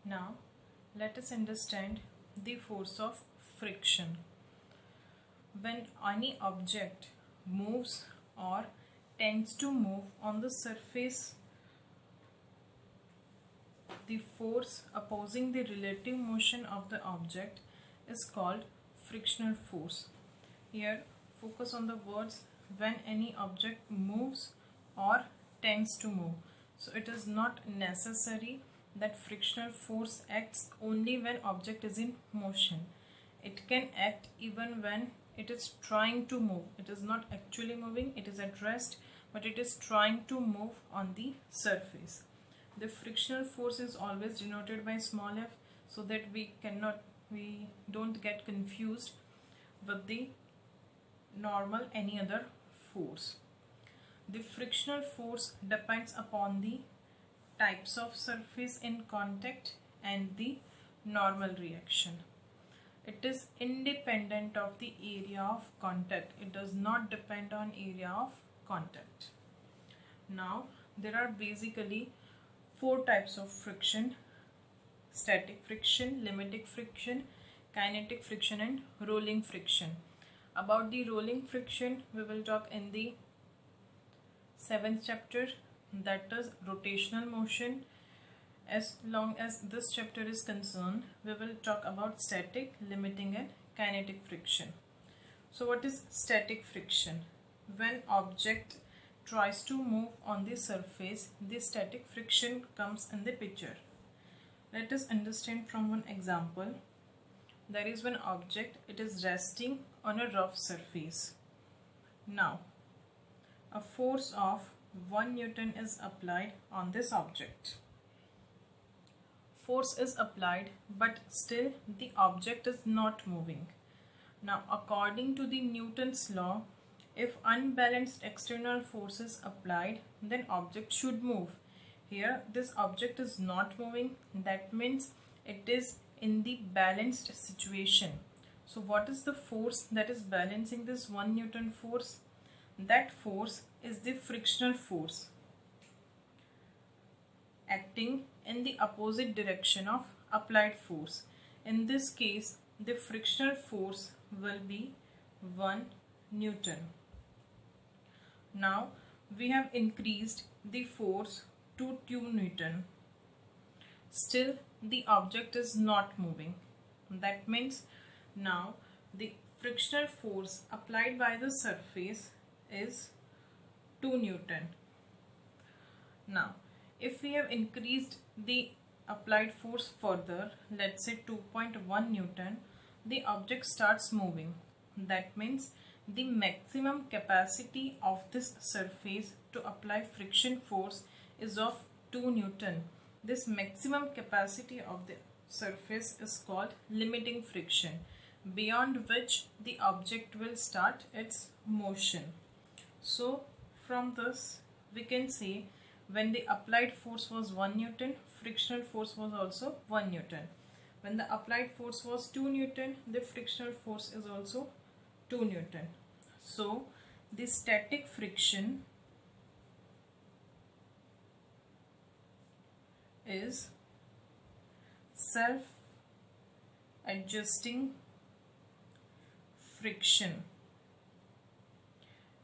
Now let us understand the force of friction. When any object moves or tends to move on the surface, the force opposing the relative motion of the object is called frictional force. Here focus on the words when any object moves or tends to move. So it is not necessary that frictional force acts only when object is in motion. It can act even when it is trying to move. It is not actually moving, it is at rest, but it is trying to move on the surface. The frictional force is always denoted by small f so that we don't get confused with the normal any other force. The frictional force depends upon the types of surface in contact and the normal reaction. It is independent of the area of contact. It does not depend on area of contact. Now there are basically 4 types of friction: static friction, limiting friction, kinetic friction and rolling friction. About the rolling friction we will talk in the 7th chapter, that is rotational motion. As long as this chapter is concerned, we will talk about static, limiting and kinetic friction. So what is static friction? When object tries to move on the surface, the static friction comes in the picture. Let us understand from one example. There is one object, it is resting on a rough surface. Now, a force of 1 Newton is applied on this object. Force is applied, but still the object is not moving. Now, according to the Newton's law, if unbalanced external force is applied, then object should move. Here, this object is not moving. That means it is in the balanced situation. So what is the force that is balancing this 1 Newton force? That force is the frictional force acting in the opposite direction of applied force. In this case, the frictional force will be 1 Newton. Now we have increased the force to 2 Newton. Still the object is not moving. That means now the frictional force applied by the surface is 2 Newton. Now if we have increased the applied force further, let's say 2.1 Newton, the object starts moving. That means the maximum capacity of this surface to apply friction force is of 2 Newton. This maximum capacity of the surface is called limiting friction, beyond which the object will start its motion. So from this we can say when the applied force was 1 Newton, frictional force was also 1 Newton. When the applied force was 2 Newton, the frictional force is also 2 Newton. So the static friction is self-adjusting friction.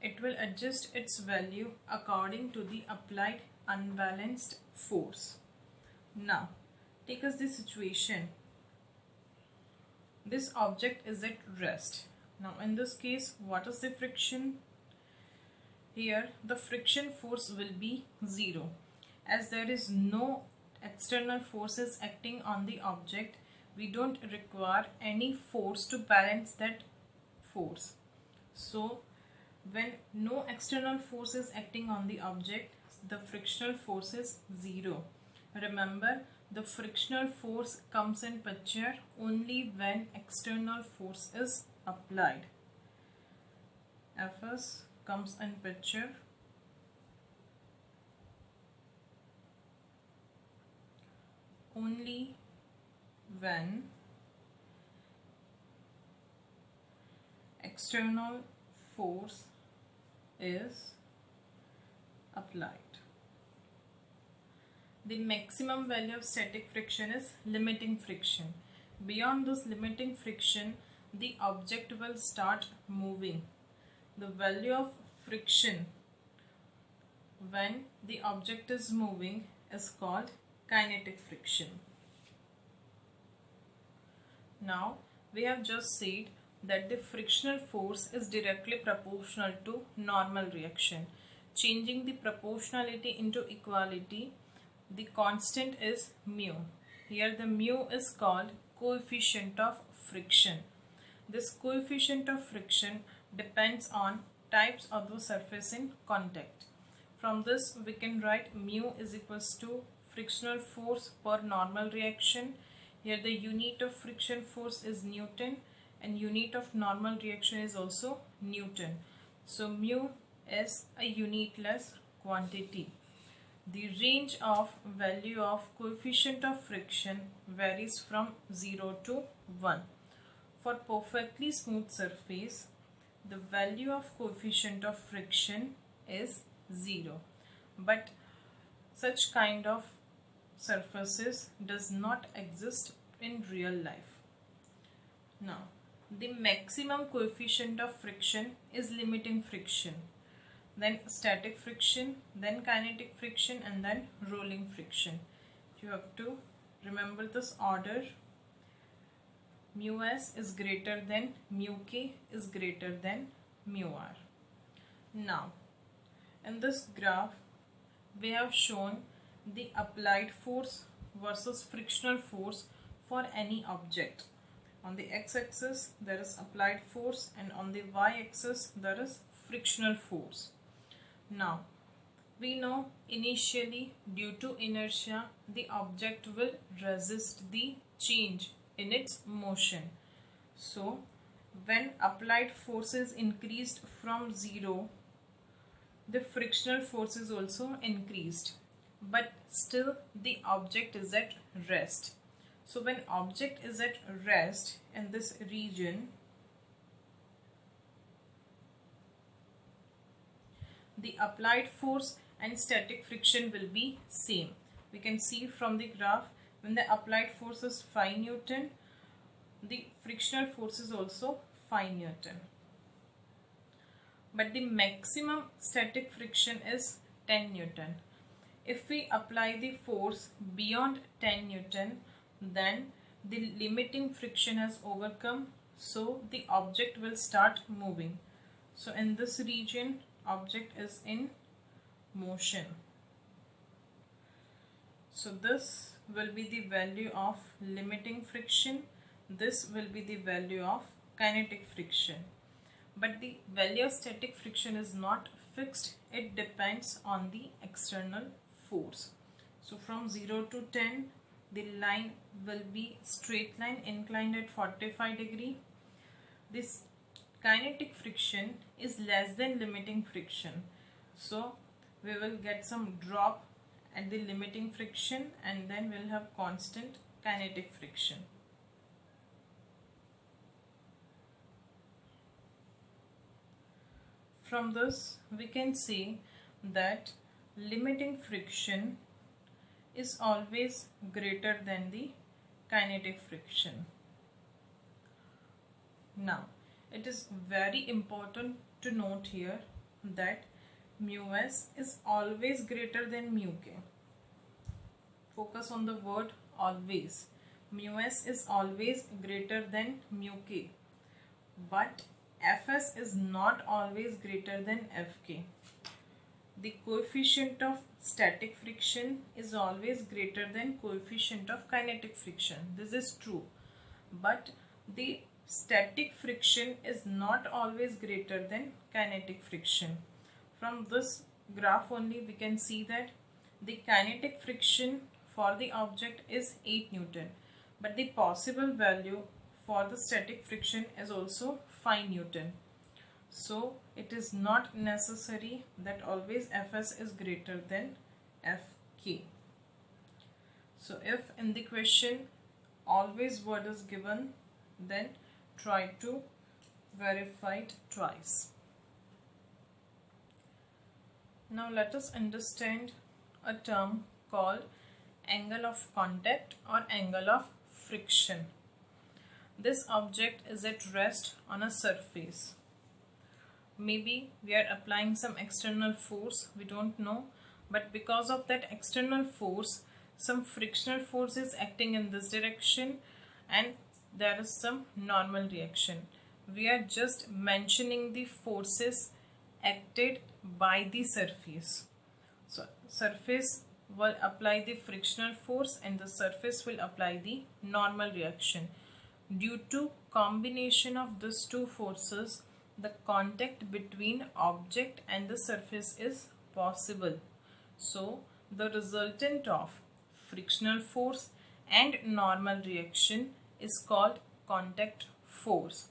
It will adjust its value according to the applied unbalanced force. Now take us the situation. This object is at rest. Now in this case, what is the friction? Here the friction force will be 0. As there is no external forces acting on the object, we don't require any force to balance that force. So when no external force is acting on the object, the frictional force is 0. Remember, the frictional force comes in picture only when external force is applied. Fs comes in picture only when external force is applied. The maximum value of static friction is limiting friction. Beyond this limiting friction, the object will start moving. The value of friction when the object is moving is called kinetic friction. Now, we have just said that the frictional force is directly proportional to normal reaction. Changing the proportionality into equality, the constant is mu. Here the mu is called coefficient of friction. This coefficient of friction depends on types of the surface in contact. From this we can write mu is equals to frictional force per normal reaction. Here the unit of friction force is Newton and unit of normal reaction is also Newton. So mu is a unitless quantity. The range of value of coefficient of friction varies from 0 to 1. For perfectly smooth surface, the value of coefficient of friction is 0. But such kind of surfaces does not exist in real life. Now, the maximum coefficient of friction is limiting friction, then static friction, then kinetic friction, and then rolling friction. You have to remember this order. Mu s is greater than mu k is greater than mu r. Now, in this graph, we have shown the applied force versus frictional force for any object. On the x-axis there is applied force and on the y-axis there is frictional force. Now, we know initially due to inertia the object will resist the change in its motion. So, when applied force is increased from 0, the frictional force is also increased, but still the object is at rest. So when object is at rest in this region, the applied force and static friction will be same. We can see from the graph, when the applied force is 5 Newton, the frictional force is also 5 Newton. But the maximum static friction is 10 Newton. If we apply the force beyond 10 Newton, then the limiting friction has overcome, so the object will start moving. So in this region, object is in motion. So this will be the value of limiting friction. This will be the value of kinetic friction. But the value of static friction is not fixed. It depends on the external force. So from 0 to 10, the line will be straight line inclined at 45 degree. This kinetic friction is less than limiting friction. So we will get some drop at the limiting friction and then we'll have constant kinetic friction. From this we can see that limiting friction is always greater than the kinetic friction. Now, it is very important to note here that mu s is always greater than mu k. Focus on the word always. Mu s is always greater than mu k, but Fs is not always greater than Fk. The coefficient of static friction is always greater than coefficient of kinetic friction. This is true, but the static friction is not always greater than kinetic friction. From this graph only we can see that the kinetic friction for the object is 8 Newton, but the possible value for the static friction is also 5 Newton. So it is not necessary that always Fs is greater than Fk. So if in the question always word is given, then try to verify it twice. Now let us understand a term called angle of contact or angle of friction. This object is at rest on a surface. Maybe we are applying some external force, we don't know, but because of that external force, some frictional force is acting in this direction and there is some normal reaction. We are just mentioning the forces acted by the surface. So surface will apply the frictional force and the surface will apply the normal reaction. Due to combination of these two forces, the contact between object and the surface is possible. So the resultant of frictional force and normal reaction is called contact force.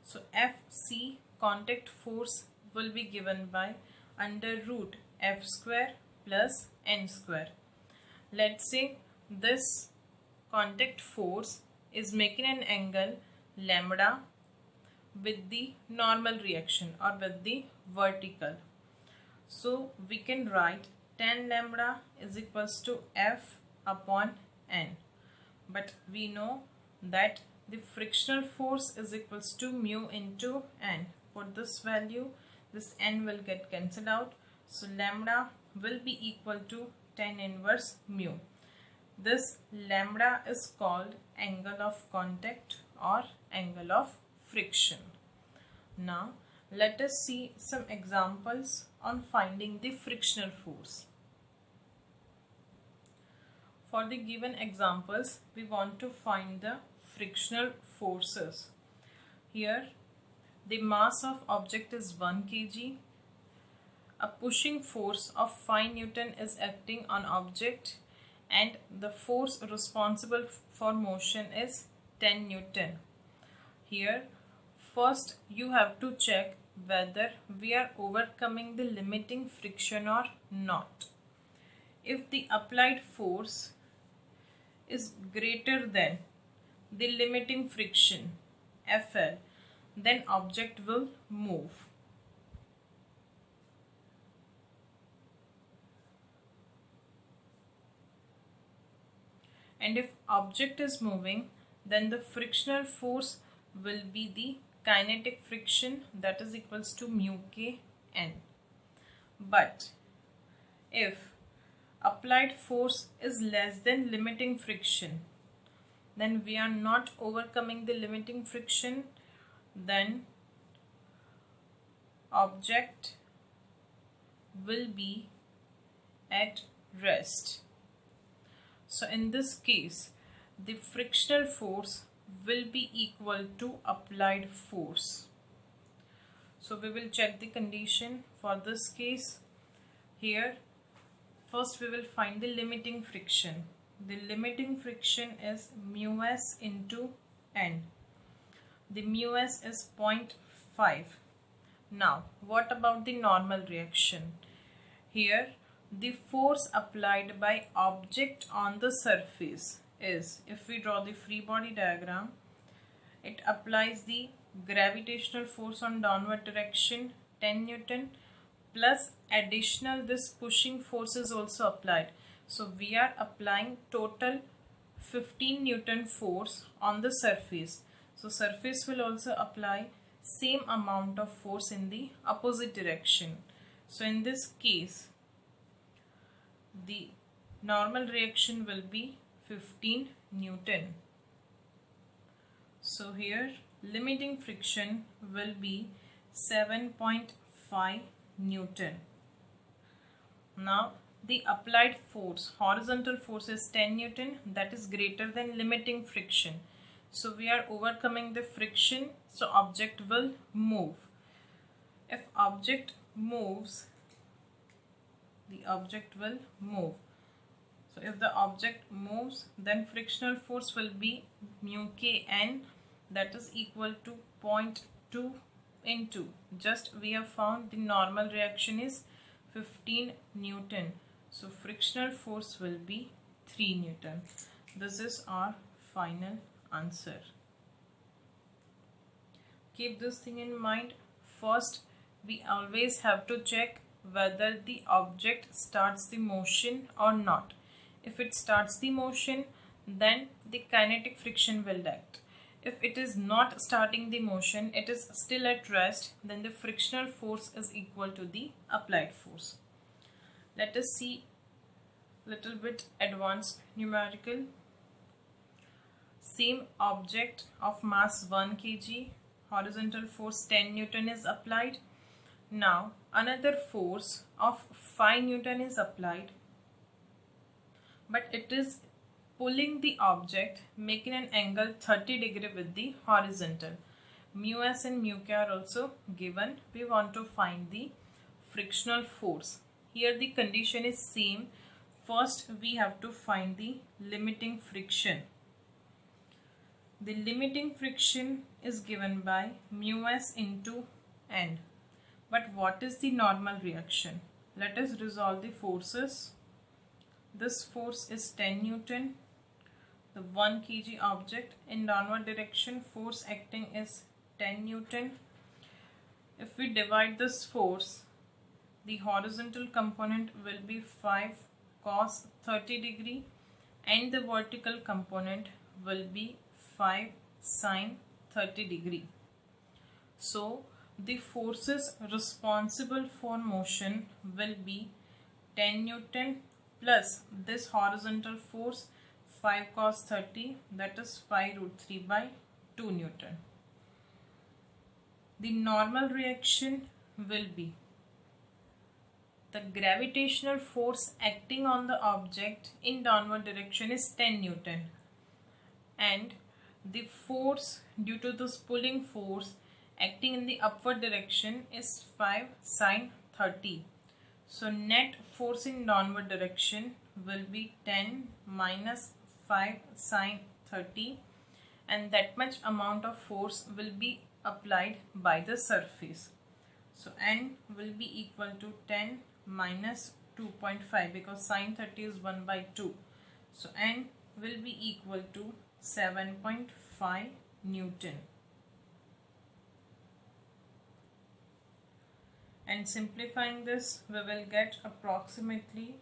So Fc contact force will be given by under root F square plus N square. Let's say this contact force is making an angle lambda with the normal reaction or with the vertical. So we can write tan lambda is equals to F upon N. But we know that the frictional force is equals to mu into N. For this value, this N will get cancelled out. So lambda will be equal to tan inverse mu. This lambda is called angle of contact or angle of friction. Now let us see some examples on finding the frictional force. For the given examples, we want to find the frictional forces. Here the mass of object is 1 kg. A pushing force of 5 Newton is acting on object and the force responsible for motion is 10 Newton. Here first you have to check whether we are overcoming the limiting friction or not. If the applied force is greater than the limiting friction Fl, then object will move. And if object is moving, then the frictional force will be the kinetic friction, that is equals to mu k n. But if applied force is less than limiting friction, then we are not overcoming the limiting friction, then object will be at rest. So in this case, the frictional force will be equal to applied force. So we will check the condition for this case. Here first we will find the limiting friction. The limiting friction is mu s into n. The mu s is 0.5. Now what about the normal reaction? Here the force applied by object on the surface is, if we draw the free body diagram, it applies the gravitational force on downward direction 10 Newton plus additional this pushing force is also applied. So we are applying total 15 Newton force on the surface. So surface will also apply same amount of force in the opposite direction. So in this case, the normal reaction will be 15 Newton. So here limiting friction will be 7.5 Newton. Now the applied force, horizontal force is 10 Newton, that is greater than limiting friction. So we are overcoming the friction, so object will move. If object moves, the object will move. So if the object moves, then frictional force will be mu k n, that is equal to 0.2 into, just we have found the normal reaction is 15 Newton. So frictional force will be 3 Newton. This is our final answer. Keep this thing in mind. First, we always have to check whether the object starts the motion or not. If it starts the motion, then the kinetic friction will act. If it is not starting the motion, it is still at rest, then the frictional force is equal to the applied force. Let us see little bit advanced numerical. Same object of mass 1 kg, horizontal force 10 Newton is applied. Now another force of 5 Newton is applied, but it is pulling the object, making an angle 30 degree with the horizontal. Mu s and mu k are also given. We want to find the frictional force. Here the condition is same. First we have to find the limiting friction. The limiting friction is given by mu s into n. But what is the normal reaction? Let us resolve the forces. This force is 10 Newton. The 1 kg object in downward direction, force acting is 10 Newton. If we divide this force, the horizontal component will be 5 cos 30 degree and the vertical component will be 5 sin 30 degree. So the forces responsible for motion will be 10 Newton plus this horizontal force 5 cos 30, that is 5 root 3 by 2 Newton. The normal reaction will be the gravitational force acting on the object in downward direction is 10 Newton and the force due to this pulling force acting in the upward direction is 5 sin 30. So net force in downward direction will be 10 minus 5 sin 30, and that much amount of force will be applied by the surface. So n will be equal to 10 minus 2.5 because sin 30 is 1 by 2. So n will be equal to 7.5 Newton. And simplifying this, we will get approximately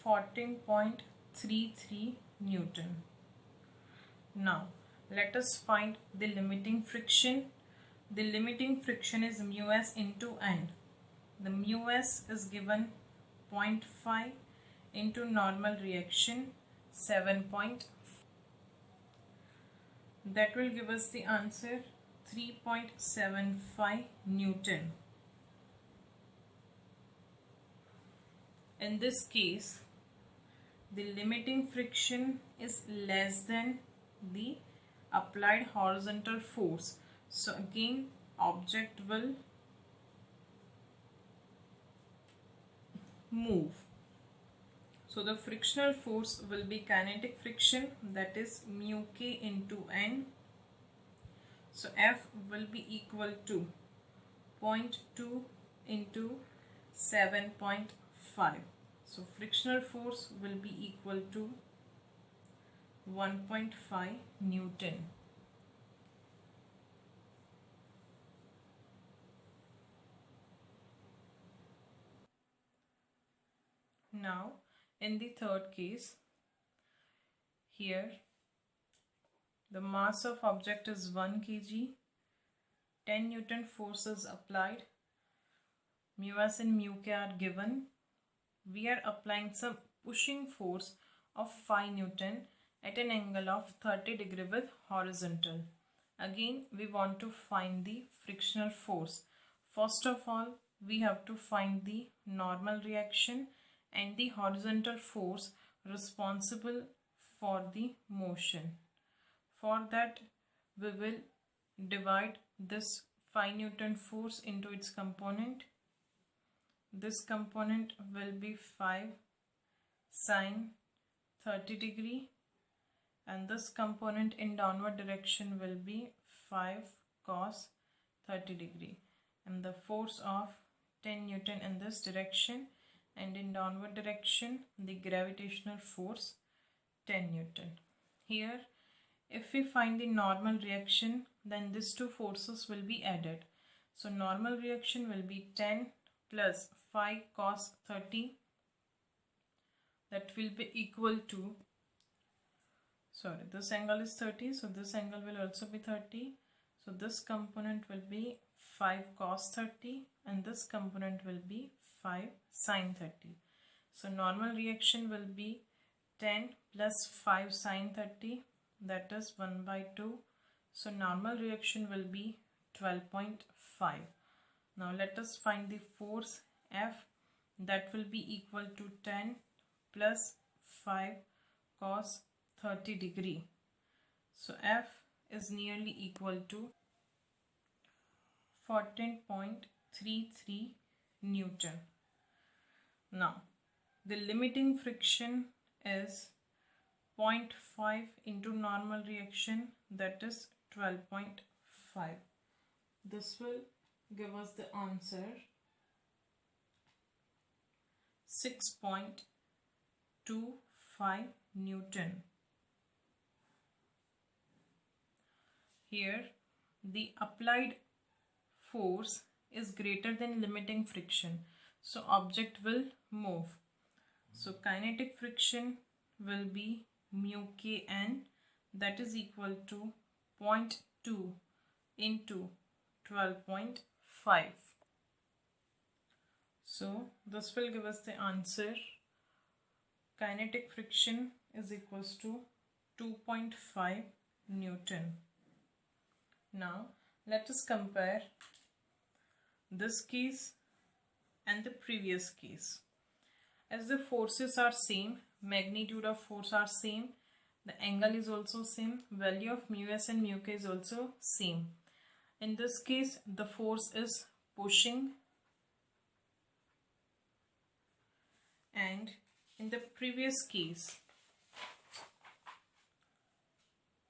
14.33 Newton. Now let us find the limiting friction. The limiting friction is mu s into n. The mu s is given 0.5 into normal reaction 7. That will give us the answer 3.75 Newton. In this case, the limiting friction is less than the applied horizontal force. So again, object will move. So the frictional force will be kinetic friction, that is mu k into n. So F will be equal to 0.2 into 7.5. So frictional force will be equal to 1.5 Newton. Now in the third case, here the mass of object is 1 kg, 10 Newton force is applied, mu s and mu k are given. We are applying some pushing force of 5 Newton at an angle of 30 degree with horizontal. Again, we want to find the frictional force. First of all, we have to find the normal reaction and the horizontal force responsible for the motion. For that, we will divide this 5 Newton force into its component. This component will be 5 sin 30 degree and this component in downward direction will be 5 cos 30 degree, and the force of 10 Newton in this direction, and in downward direction the gravitational force 10 Newton. Here if we find the normal reaction, then these two forces will be added. So normal reaction will be 10 plus 5 cos 30, that will be equal to, sorry, this angle is 30, so this angle will also be 30. So this component will be 5 cos 30 and this component will be 5 sin 30. So normal reaction will be 10 plus 5 sin 30, that is 1 by 2. So normal reaction will be 12.5. Now let us find the force F, that will be equal to 10 plus 5 cos 30 degree. So F is nearly equal to 14.33 Newton. Now the limiting friction is 0.5 into normal reaction, that is 12.5. This will give us the answer 6.25 Newton. Here the applied force is greater than limiting friction, so object will move. So kinetic friction will be mu kn, that is equal to 0.2 into 12.5. So this will give us the answer. Kinetic friction is equals to 2.5 Newton. Now let us compare this case and the previous case. As the forces are same, magnitude of force are same, the angle is also same, value of mu s and mu k is also same. In this case the force is pushing, and in the previous case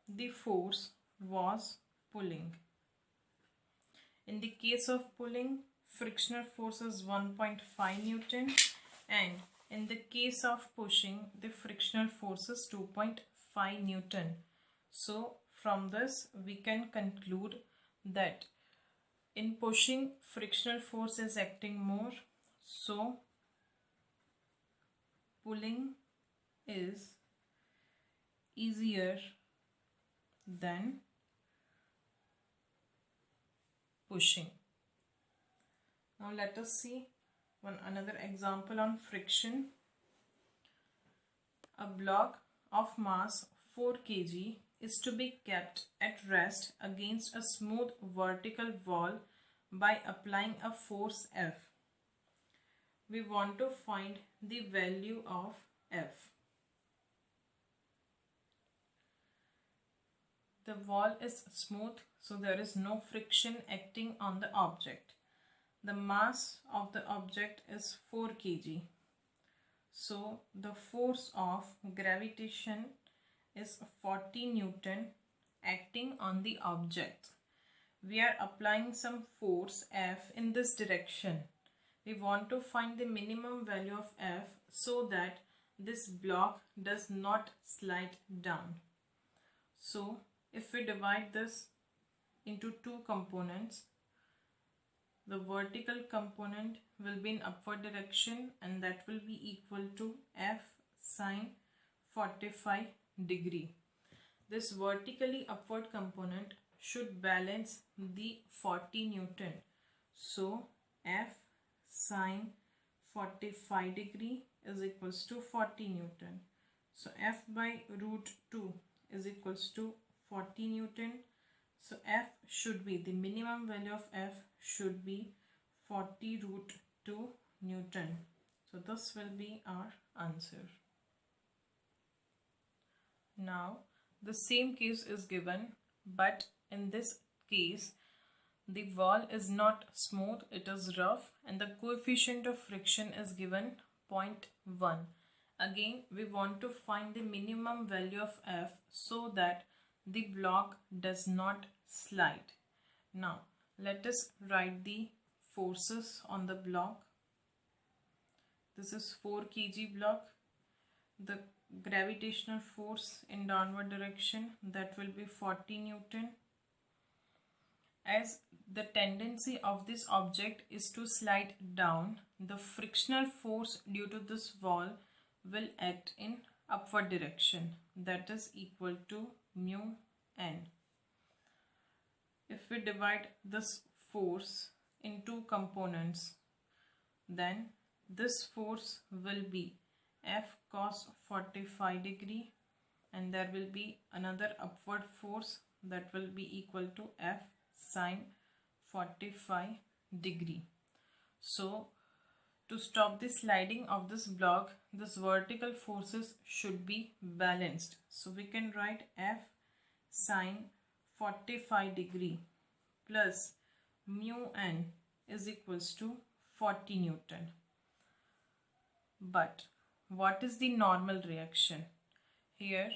the force was pulling. In the case of pulling, frictional force is 1.5 Newton, and in the case of pushing, the frictional force is 2.5 Newton. So from this we can conclude that in pushing frictional force is acting more, so pulling is easier than pushing. Now let us see another example on friction. A block of mass 4 kg is to be kept at rest against a smooth vertical wall by applying a force F. We want to find the value of F. The wall is smooth, so there is no friction acting on the object. The mass of the object is 4 kg. So the force of gravitation is 40 Newton acting on the object. We are applying some force F in this direction. We want to find the minimum value of F so that this block does not slide down. So if we divide this into two components, the vertical component will be in upward direction, and that will be equal to F sine 45 degree. This vertically upward component should balance the 40 Newton. So F sine 45 degree is equals to 40 Newton. So F by root 2 is equals to 40 Newton. So F should be, the minimum value of F should be 40 root 2 Newton. So this will be our answer. Now the same case is given, but in this case the wall is not smooth, it is rough, and the coefficient of friction is given 0.1. Again we want to find the minimum value of F so that the block does not slide. Now let us write the forces on the block. This is 4 kg block. The gravitational force in downward direction, that will be 40 Newton. As the tendency of this object is to slide down, the frictional force due to this wall will act in upward direction, that is equal to mu n. If we divide this force in two components, then this force will be F cos 45 degree, and there will be another upward force that will be equal to F sin 45 degree. So to stop the sliding of this block, this vertical forces should be balanced. So we can write F sin 45 degree plus mu n is equals to 40 Newton. But what is the normal reaction? Here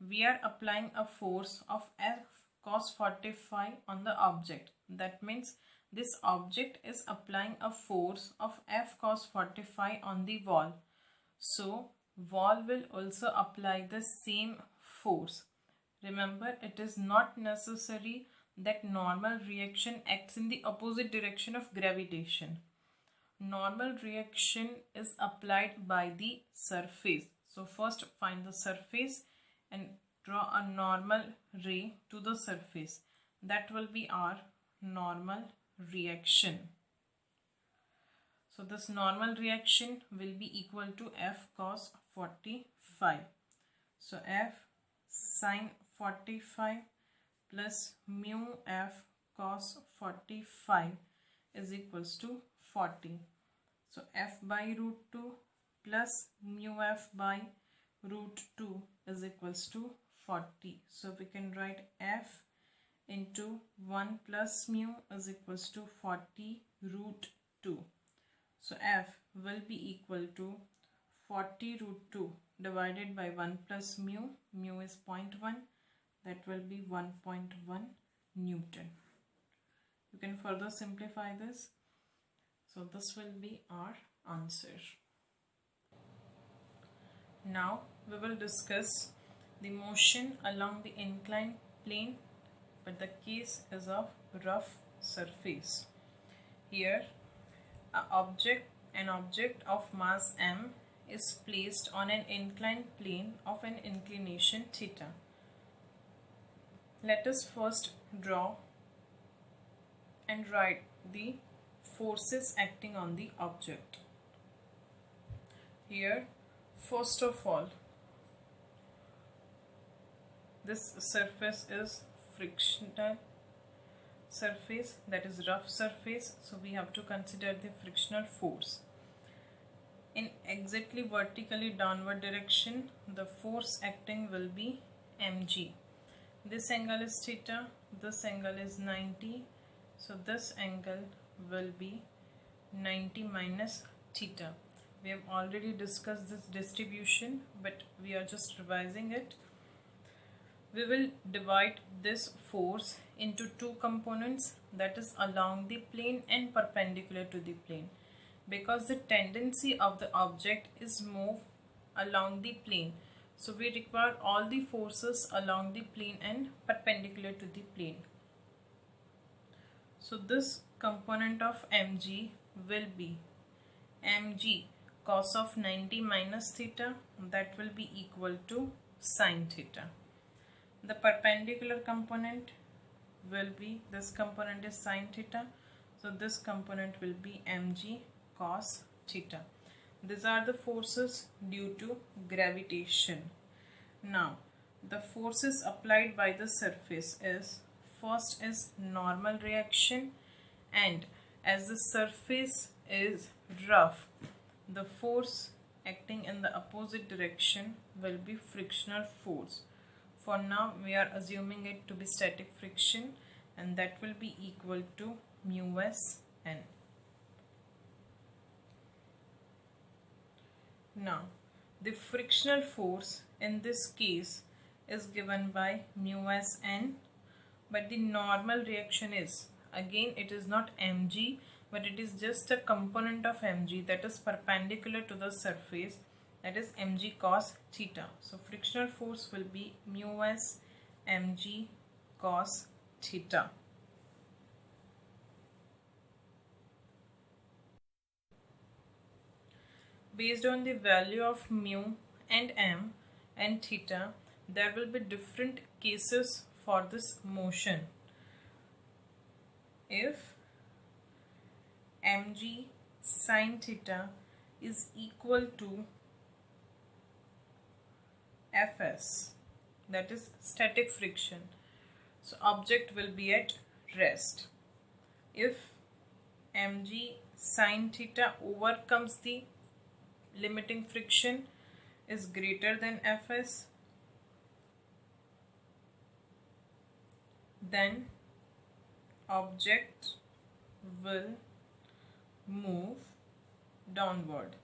we are applying a force of F cos 45 on the object. That means this object is applying a force of F cos 45 on the wall. So wall will also apply the same force. Remember, it is not necessary that normal reaction acts in the opposite direction of gravitation. Normal reaction is applied by the surface. So first find the surface and draw a normal ray to the surface. That will be our normal reaction. So this normal reaction will be equal to F cos 45. So F sin 45 plus mu F cos 45 is equals to 40. So F by root 2 plus mu F by root 2 is equals to 40. So we can write F into 1 plus mu is equals to 40 root 2. So F will be equal to 40 root 2 divided by 1 plus mu. Mu is 0.1. That will be 1.1 Newton. You can further simplify this. So this will be our answer. Now we will discuss the motion along the inclined plane, but the case is of rough surface. Here an object of mass m is placed on an inclined plane of an inclination theta. Let us first draw and write the forces acting on the object. Here, first of all, this surface is frictional surface, that is rough surface, so we have to consider the frictional force. In exactly vertically downward direction, the force acting will be mg. This angle is theta, this angle is 90, so this angle will be 90 minus theta. We have already discussed this distribution, but we are just revising it. We will divide this force into two components, that is along the plane and perpendicular to the plane, because the tendency of the object is move along the plane. So we require all the forces along the plane and perpendicular to the plane. So this component of mg will be mg cos of 90 minus theta, that will be equal to sin theta. The perpendicular component will be, this component is sin theta, so this component will be mg cos theta. These are the forces due to gravitation. Now the forces applied by the surface is, first is normal reaction, and as the surface is rough, the force acting in the opposite direction will be frictional force. For now we are assuming it to be static friction, and that will be equal to mu s n. Now the frictional force in this case is given by mu s n, but the normal reaction is, again it is not mg, but it is just a component of mg that is perpendicular to the surface, that is mg cos theta. So frictional force will be mu s mg cos theta. Based on the value of mu and m and theta, there will be different cases for this motion. If mg sine theta is equal to Fs, that is static friction, so object will be at rest. If mg sine theta overcomes the limiting friction is greater than Fs, then object will move downward.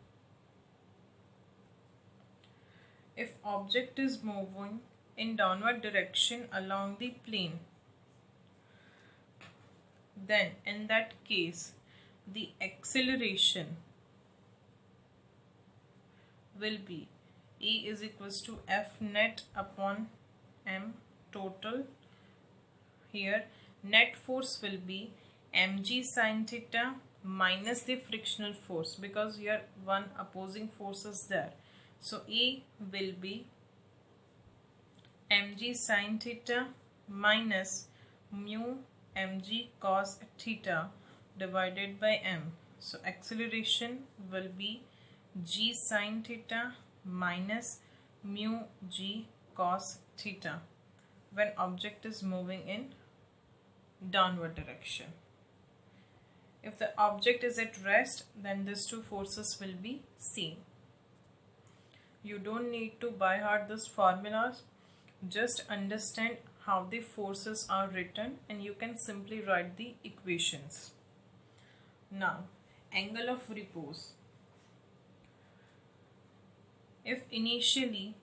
If object is moving in downward direction along the plane, then in that case the acceleration will be E is equals to F net upon M total. Here net force will be mg sine theta minus the frictional force, because here one opposing force is there. So E will be mg sine theta minus mu mg cos theta divided by m. So acceleration will be g sine theta minus mu g cos theta when object is moving in downward direction. If the object is at rest, then these two forces will be same. You don't need to by heart these formulas, just understand how the forces are written and you can simply write the equations. Now, angle of repose. If initially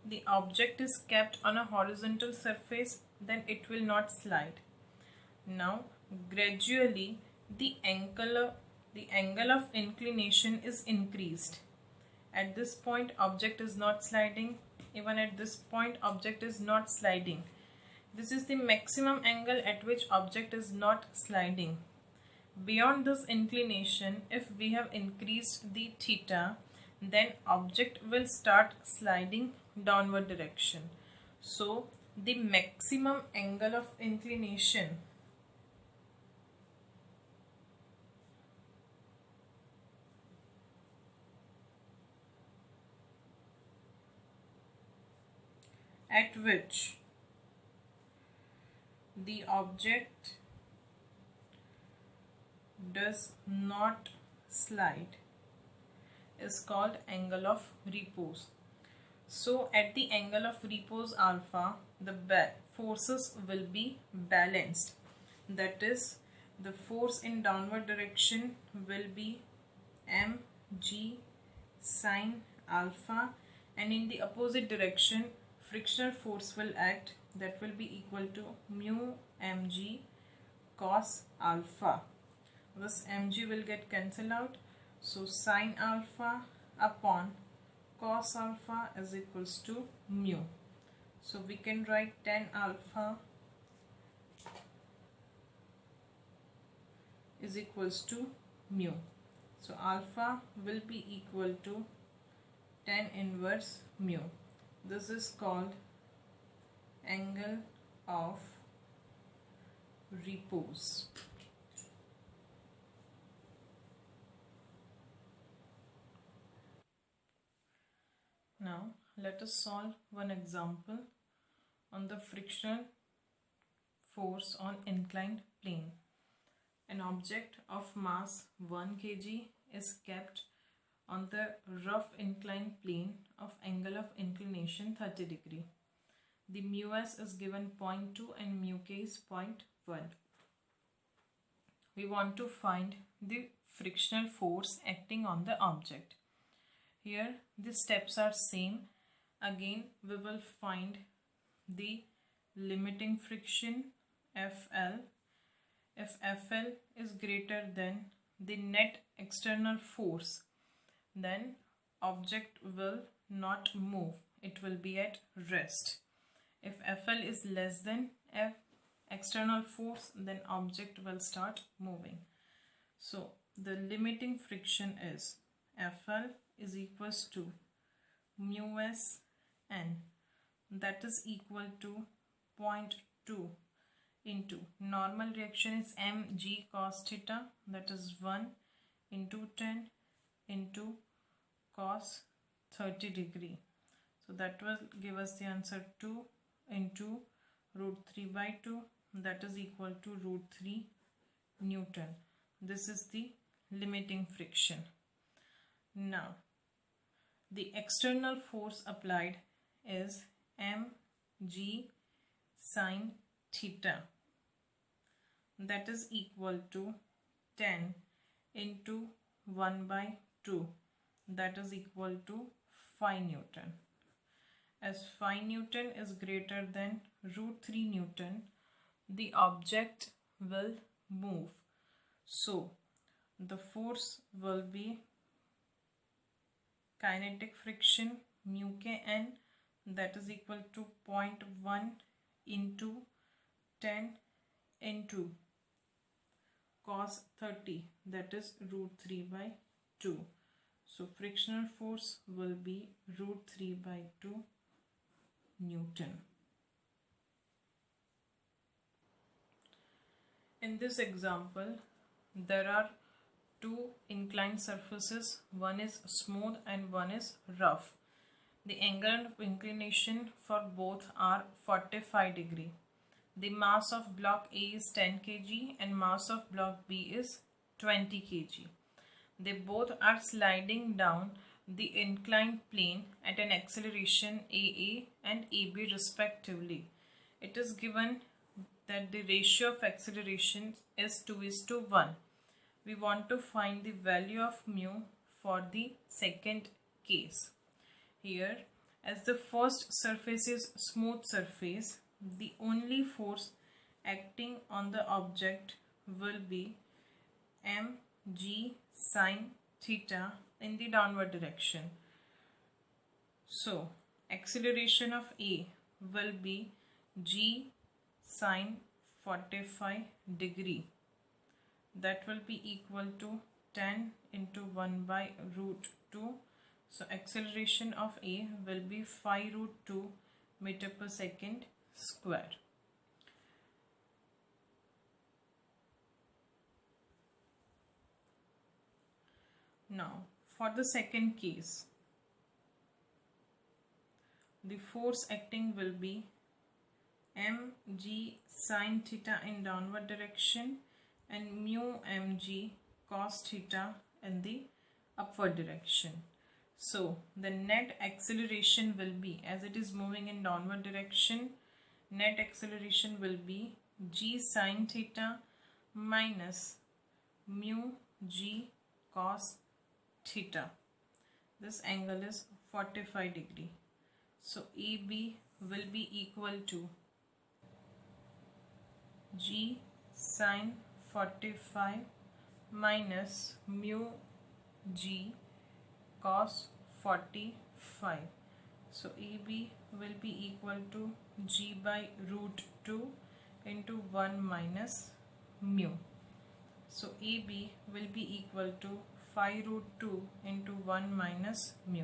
the object is kept on a horizontal surface, then it will not slide. Now, gradually the angle of inclination is increased. At this point, object is not sliding. Even at this point, object is not sliding. This is the maximum angle at which object is not sliding. Beyond this inclination, if we have increased the theta, then object will start sliding downward direction. So the maximum angle of inclination at which the object does not slide is called angle of repose. So at the angle of repose alpha, the forces will be balanced. That is, the force in downward direction will be mg sine alpha, and in the opposite direction frictional force will act, that will be equal to mu mg cos alpha. This mg will get cancelled out, so sine alpha upon cos alpha is equals to mu. So we can write tan alpha is equals to mu. So alpha will be equal to tan inverse mu. This is called angle of repose. Now let us solve one example on the frictional force on inclined plane. An object of mass 1 kg is kept on the rough inclined plane of angle of inclination 30 degree. The mu s is given 0.2 and mu k is 0.1. We want to find the frictional force acting on the object. Here the steps are same. Again we will find the limiting friction Fl. If Fl is greater than the net external force, then object will not move, it will be at rest. If Fl is less than F external force, then object will start moving. So the limiting friction is FL is equals to mu s n, that is equal to 0.2 into normal reaction is mg cos theta, that is 1 into 10 into cos 30 degree. So that will give us the answer 2 into root 3 by 2, that is equal to root 3 Newton. This is the limiting friction. Now the external force applied is mg sine theta, that is equal to 10 into 1 by 2, that is equal to 5 Newton. As 5 Newton is greater than root 3 Newton, the object will move. So the force will be kinetic friction mu k n, that is equal to 0.1 into 10 into cos 30, that is root 3 by 2. So frictional force will be root 3 by 2 Newton. In this example, there are two inclined surfaces. One is smooth and one is rough. The angle of inclination for both are 45 degree. The mass of block A is 10 kg and mass of block B is 20 kg. They both are sliding down the inclined plane at an acceleration AA and AB respectively. It is given that the ratio of acceleration is 2:1. We want to find the value of mu for the second case. Here, as the first surface is smooth surface, the only force acting on the object will be mg sine theta in the downward direction. So acceleration of A will be g sine 45 degree, that will be equal to 10 into 1 by root 2. So acceleration of A will be 5 root 2 meter per second square. Now for the second case, the force acting will be mg sine theta in downward direction and mu mg cos theta in the upward direction. So the net acceleration will be, as it is moving in downward direction, net acceleration will be g sine theta minus mu g cos theta. This angle is 45 degree. So AB will be equal to g sine 45 minus mu g cos 45. So AB will be equal to g by root 2 into 1 minus mu. So AB will be equal to 5 root 2 into 1 minus mu.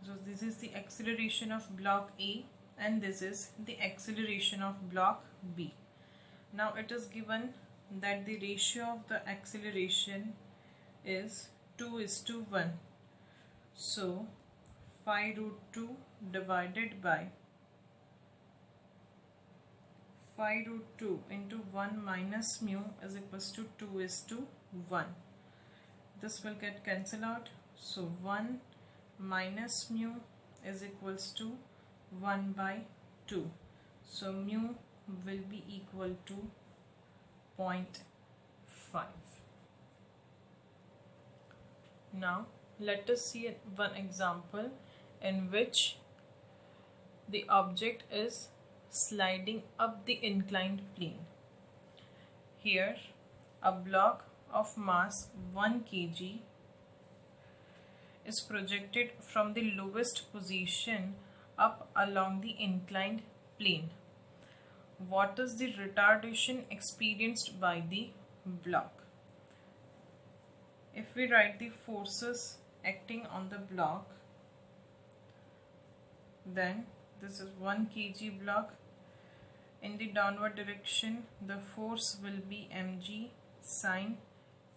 So this is the acceleration of block A and this is the acceleration of block B. Now it is given that the ratio of the acceleration is 2:1. So 5 root 2 divided by 5 root 2 into 1 minus mu is equals to 2:1. This will get cancelled out. So 1 minus mu is equals to 1 by 2. So mu will be equal to 0.5. Now let us see one example in which the object is sliding up the inclined plane. Here a block of mass 1 kg is projected from the lowest position up along the inclined plane. What is the retardation experienced by the block? If we write the forces acting on the block, then this is 1 kg block. In the downward direction, the force will be mg sine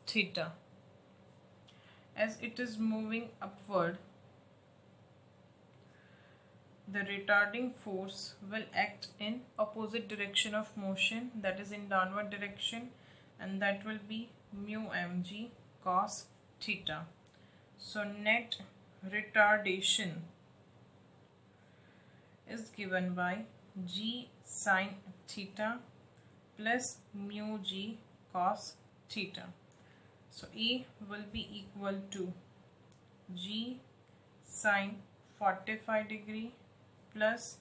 theta. As it is moving upward, the retarding force will act in opposite direction of motion, that is in downward direction, and that will be mu mg cos theta. So net retardation is given by g sine theta plus mu g cos theta. So E will be equal to g sine 45 degree plus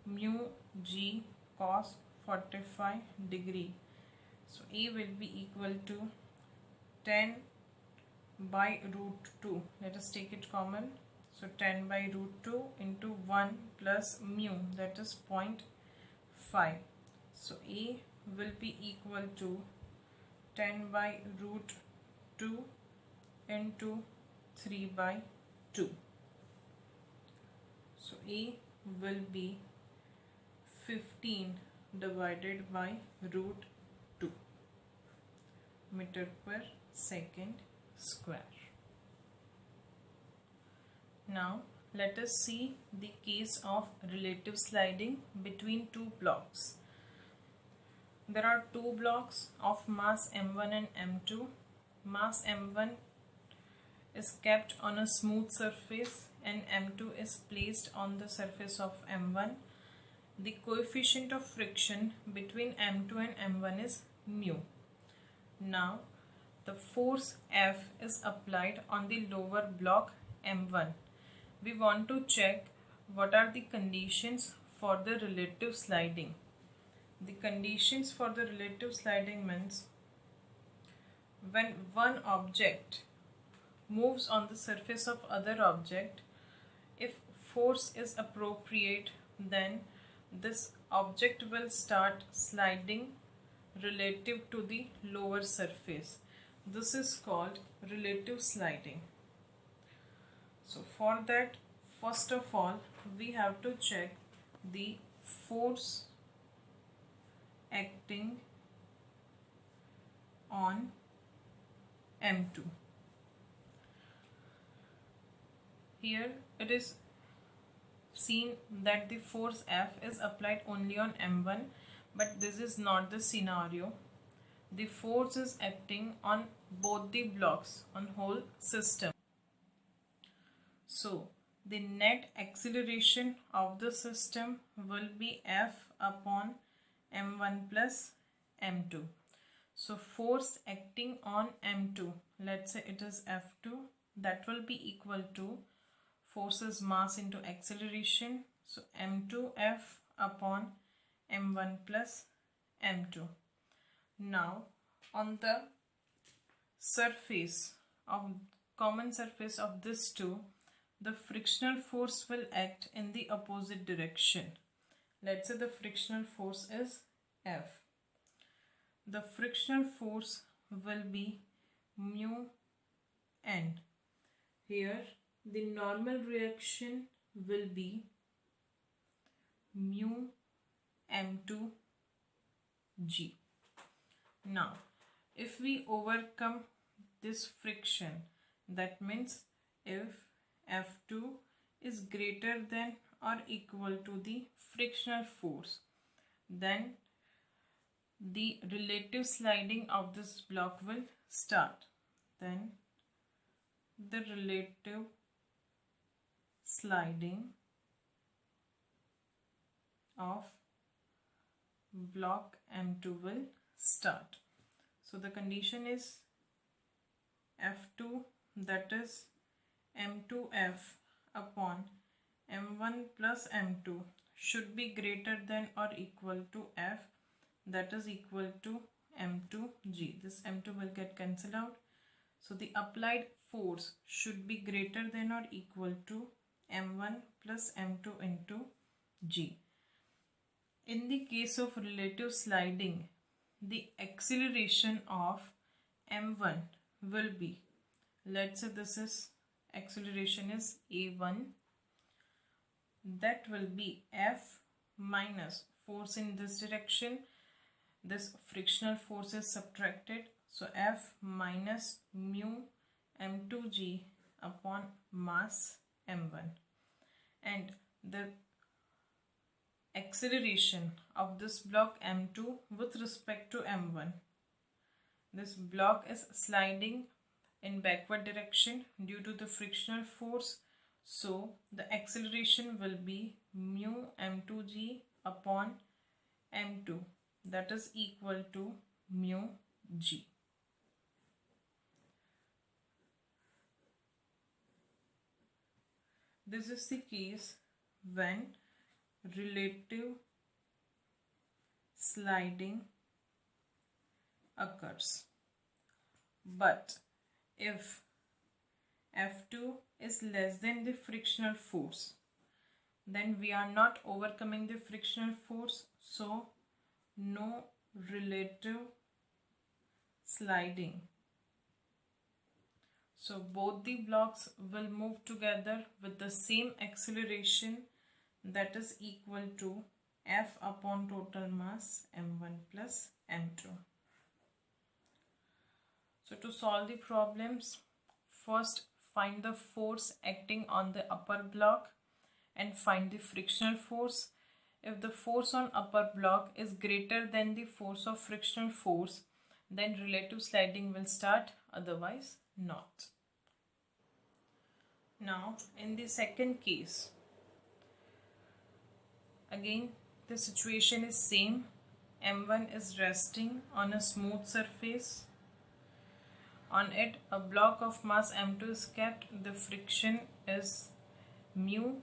mu g cos 45 degree. So E will be equal to 10 by root 2. Let us take it common. So 10 by root 2 into 1 plus mu, that is 0.5. So A will be equal to 10 by root 2 into 3 by 2. So A will be 15 divided by root 2 meter per second square. Now let us see the case of relative sliding between two blocks. There are two blocks of mass m1 and m2. Mass m1 is kept on a smooth surface and m2 is placed on the surface of m1. The coefficient of friction between m2 and m1 is mu. Now the force F is applied on the lower block m1. We want to check what are the conditions for the relative sliding. The conditions for the relative sliding means when one object moves on the surface of other object, if force is appropriate, then this object will start sliding relative to the lower surface. This is called relative sliding. So for that, first of all, we have to check the force acting on m2. Here it is seen that the force F is applied only on m1, but this is not the scenario. The force is acting on both the blocks, on whole system. So the net acceleration of the system will be F upon m1 plus m2. So force acting on m2, let's say it is F2, that will be equal to forces mass into acceleration. So m2F upon m1 plus m2. Now on the surface of common surface of this two, the frictional force will act in the opposite direction. Let's say the frictional force is F. The frictional force will be mu n. Here the normal reaction will be mu m2g. Now if we overcome this friction, that means if F2 is greater than or equal to the frictional force, then the relative sliding of this block will start. Then the relative sliding of block M2 will start. So the condition is F2, that is M2F upon M1 plus M2 should be greater than or equal to F, that is equal to M2G. This M2 will get cancelled out. So the applied force should be greater than or equal to M1 plus M2 into G. In the case of relative sliding, the acceleration of M1 will be let's say this is acceleration is a1, that will be F minus force in this direction. This frictional force is subtracted, so F minus mu m2g upon mass m1, and the acceleration of this block m2 with respect to m1. This block is sliding in backward direction due to the frictional force, so the acceleration will be mu m2g upon m2, that is equal to mu g. This is the case when relative sliding occurs. But if F2 is less than the frictional force, then we are not overcoming the frictional force, so no relative sliding. So both the blocks will move together with the same acceleration, that is equal to F upon total mass m1 plus m2. So to solve the problems, first find the force acting on the upper block and find the frictional force. If the force on upper block is greater than the force of frictional force, then relative sliding will start, otherwise not. Now in the second case, again the situation is same. M1 is resting on a smooth surface. On it a block of mass m2 is kept. The friction is mu,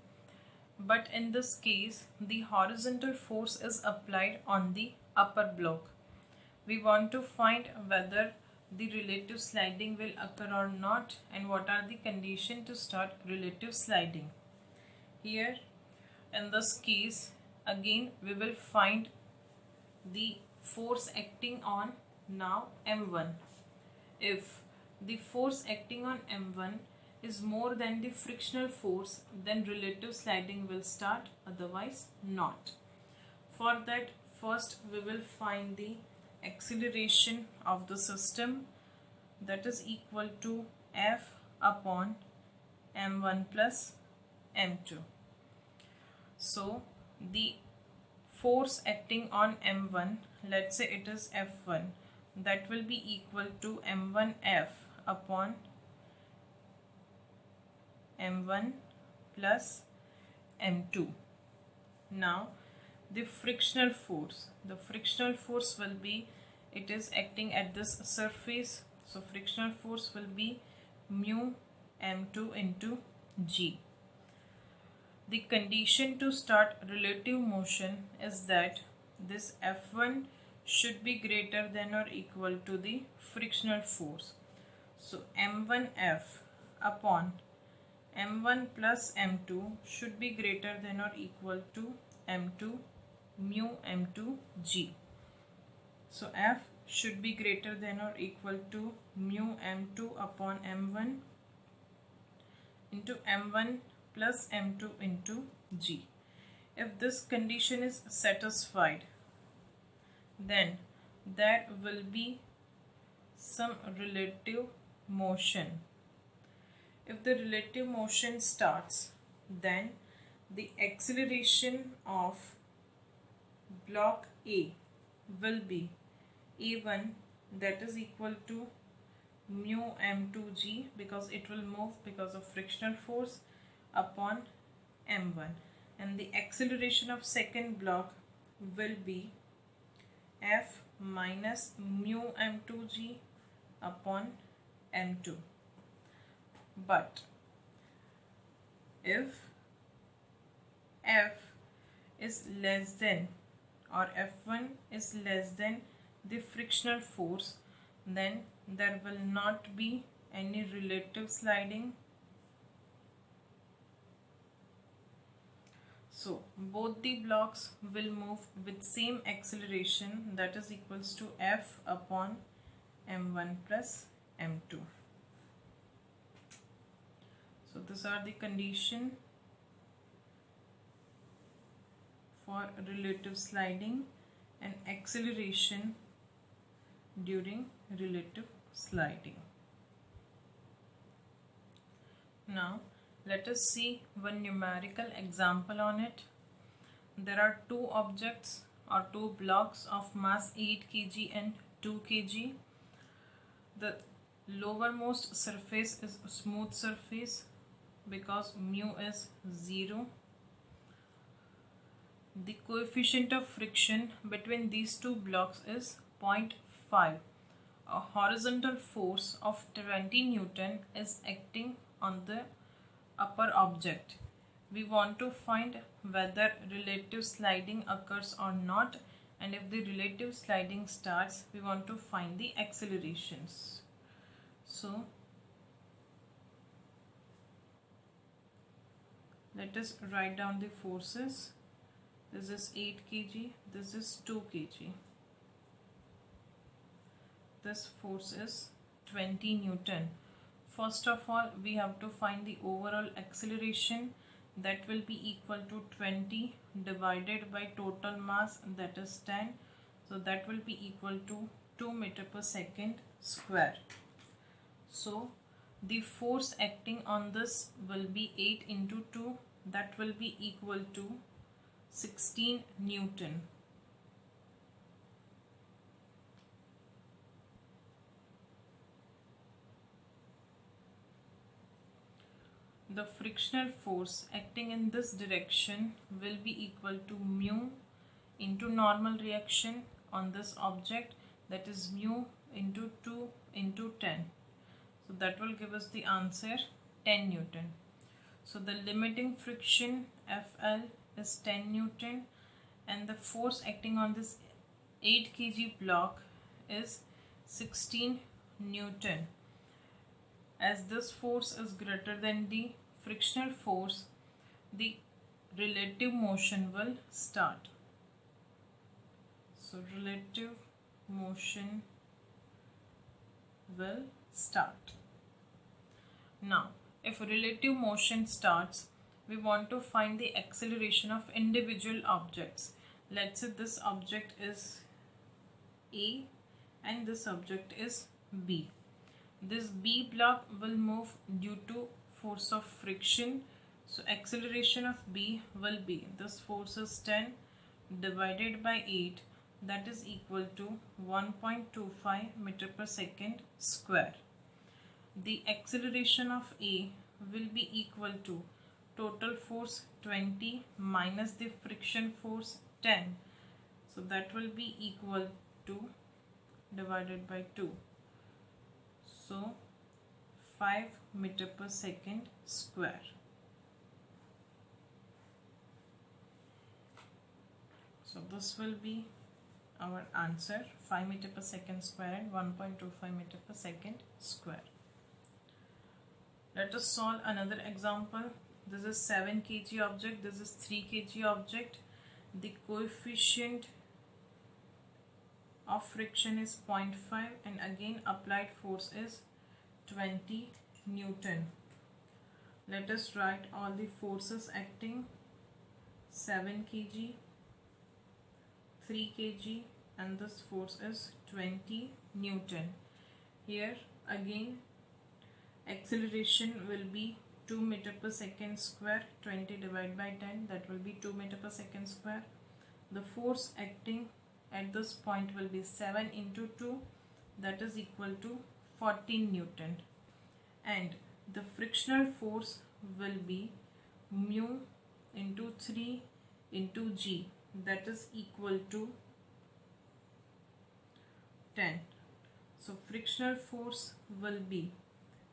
but in this case the horizontal force is applied on the upper block. We want to find whether the relative sliding will occur or not, and what are the conditions to start relative sliding. Here in this case again we will find the force acting on now m1. If the force acting on m1 is more than the frictional force, then relative sliding will start, otherwise not. For that, first we will find the acceleration of the system, that is equal to F upon m1 plus m2. So the force acting on m1, let's say it is F1, that will be equal to m1F upon m1 plus m2. Now the frictional force will be, it is acting at this surface, so frictional force will be mu m2 into g. The condition to start relative motion is that this F1 should be greater than or equal to the frictional force. So m1F upon m1 plus m2 should be greater than or equal to m2 mu m2 g. So F should be greater than or equal to mu m2 upon m1 into m1 plus m2 into g. If this condition is satisfied, then there will be some relative motion. If the relative motion starts, then the acceleration of block A will be A1, that is equal to mu m2g, because it will move because of frictional force, upon m1, and the acceleration of second block will be F minus mu m2g upon m2. But if F is less than, or F1 is less than the frictional force, then there will not be any relative sliding. So both the blocks will move with same acceleration, that is equals to F upon m1 plus m2. So these are the condition for relative sliding and acceleration during relative sliding. Now let us see one numerical example on it. There are two objects or two blocks of mass 8 kg and 2 kg. The lowermost surface is a smooth surface because mu is 0. The coefficient of friction between these two blocks is 0.5. A horizontal force of 20 Newton is acting on the upper object. We want to find whether relative sliding occurs or not, and if the relative sliding starts, we want to find the accelerations. So let us write down the forces. This is 8 kg, this is 2 kg. This force is 20 Newton. First of all, we have to find the overall acceleration. That will be equal to 20 divided by total mass, that is 10. So that will be equal to 2 meter per second square. So the force acting on this will be 8 into 2, that will be equal to 16 Newton. The frictional force acting in this direction will be equal to mu into normal reaction on this object, that is mu into 2 into 10. So that will give us the answer 10 Newton. So the limiting friction FL is 10 Newton and the force acting on this 8 kg block is 16 Newton. As this force is greater than the frictional force, the relative motion will start. So relative motion will start. Now, if relative motion starts, we want to find the acceleration of individual objects. Let's say this object is A and this object is B. This B block will move due to force of friction. So acceleration of B will be, this force is 10 divided by 8, that is equal to 1.25 meter per second square. The acceleration of A will be equal to total force 20 minus the friction force 10. So that will be equal to divided by 2. So 5 meter per second square. So this will be our answer, 5 meter per second square and 1.25 meter per second square. Let us solve another example. This is 7 kg object, this is 3 kg object. The coefficient of friction is 0.5 and again applied force is 20 Newton. Let us write all the forces acting. 7 kg, 3 kg and this force is 20 Newton. Here again acceleration will be 2 meter per second square, 20 divided by 10, that will be 2 meter per second square. The force acting at this point will be 7 into 2, that is equal to 14 Newton. And the frictional force will be mu into 3 into G, that is equal to 10. So frictional force will be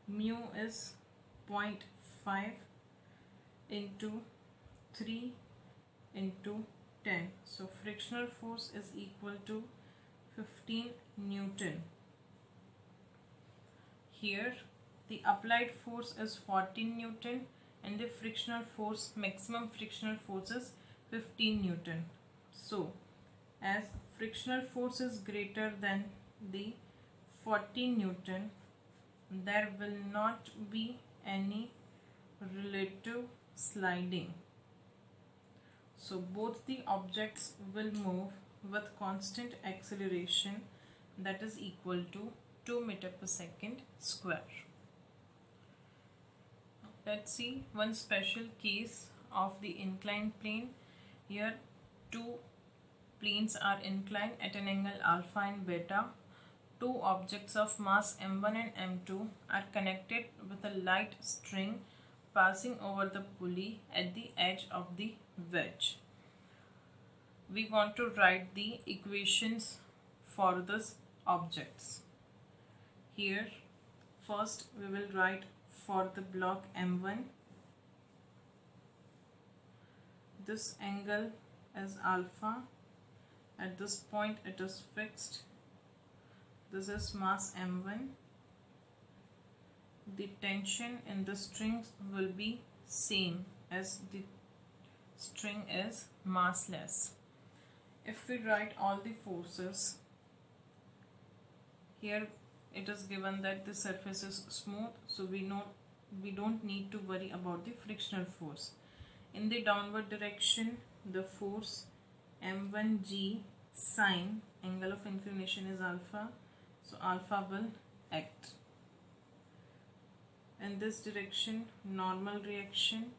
mu is 0.5 into 3 into 10. So frictional force is equal to 15 Newton. Here the applied force is 14 Newton and the frictional force, maximum frictional force is 15 Newton. So as frictional force is greater than the 14 Newton, there will not be any relative sliding. So both the objects will move with constant acceleration that is equal to 2 meter per second square. Let's see one special case of the inclined plane. Here two planes are inclined at an angle alpha and beta. Two objects of mass m1 and m2 are connected with a light string passing over the pulley at the edge of the wedge. We want to write the equations for these objects. Here first we will write for the block m1, this angle is alpha. At this point it is fixed. This is mass m1. The tension in the strings will be same as the string is massless. If we write all the forces, here it is given that the surface is smooth, so we don't need to worry about the frictional force. In the downward direction, the force m1g sine angle of inclination is alpha, so alpha will act. In this direction, normal reaction,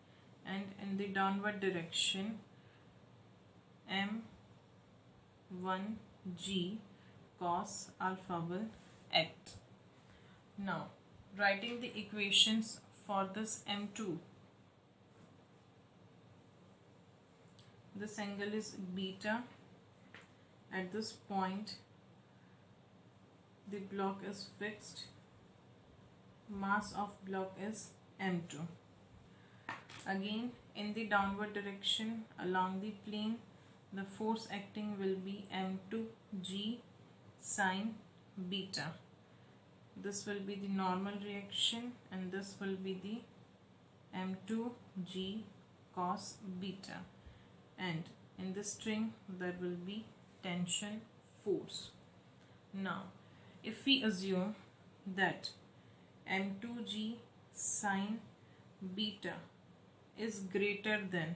and in the downward direction, m1g cos alpha will act. Now writing the equations for this m2. This angle is beta. At this point the block is fixed. Mass of block is m2. Again in the downward direction along the plane, the force acting will be m2g sine beta. This will be the normal reaction and this will be the m2g cos beta, and in the string there will be tension force. Now if we assume that m2g sine beta is greater than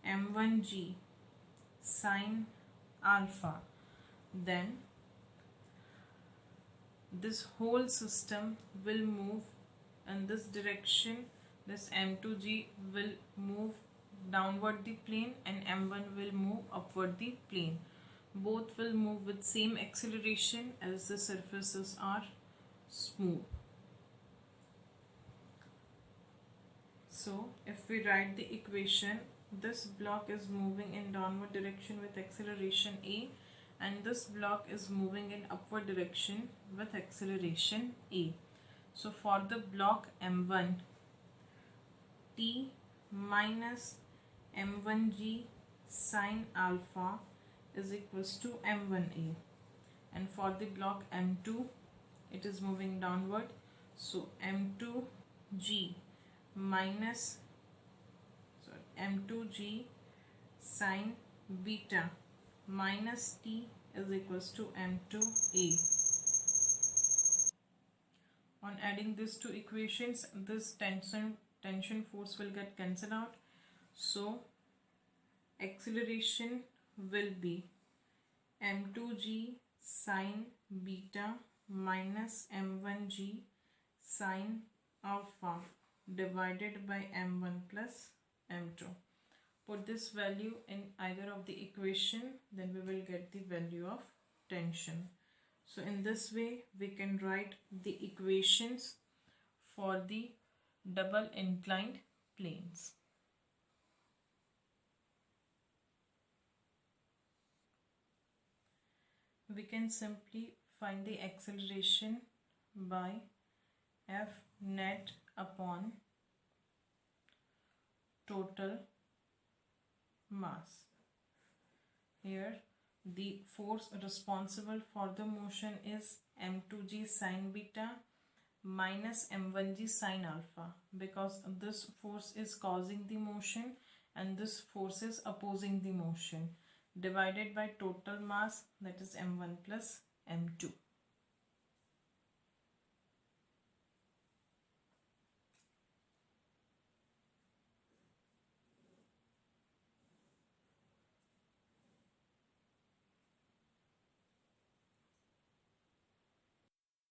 m1g sine alpha, then this whole system will move in this direction. This m2g will move downward the plane and m1 will move upward the plane. Both will move with same acceleration as the surfaces are smooth. So if we write the equation, this block is moving in downward direction with acceleration a, and this block is moving in upward direction with acceleration a. So for the block m1, t minus m1g sine alpha is equals to m1a, and for the block m2 it is moving downward, so m2g minus m2g sine beta minus t is equals to m2a. On adding these two equations, this tension force will get cancelled out, so acceleration will be m2g sine beta minus m1g sine alpha divided by m1 plus m2. Put this value in either of the equation, then we will get the value of tension. So in this way we can write the equations for the double inclined planes. We can simply find the acceleration by F net upon total mass. Here the force responsible for the motion is m2g sine beta minus m1g sine alpha, because this force is causing the motion and this force is opposing the motion, divided by total mass, that is m1 plus m2.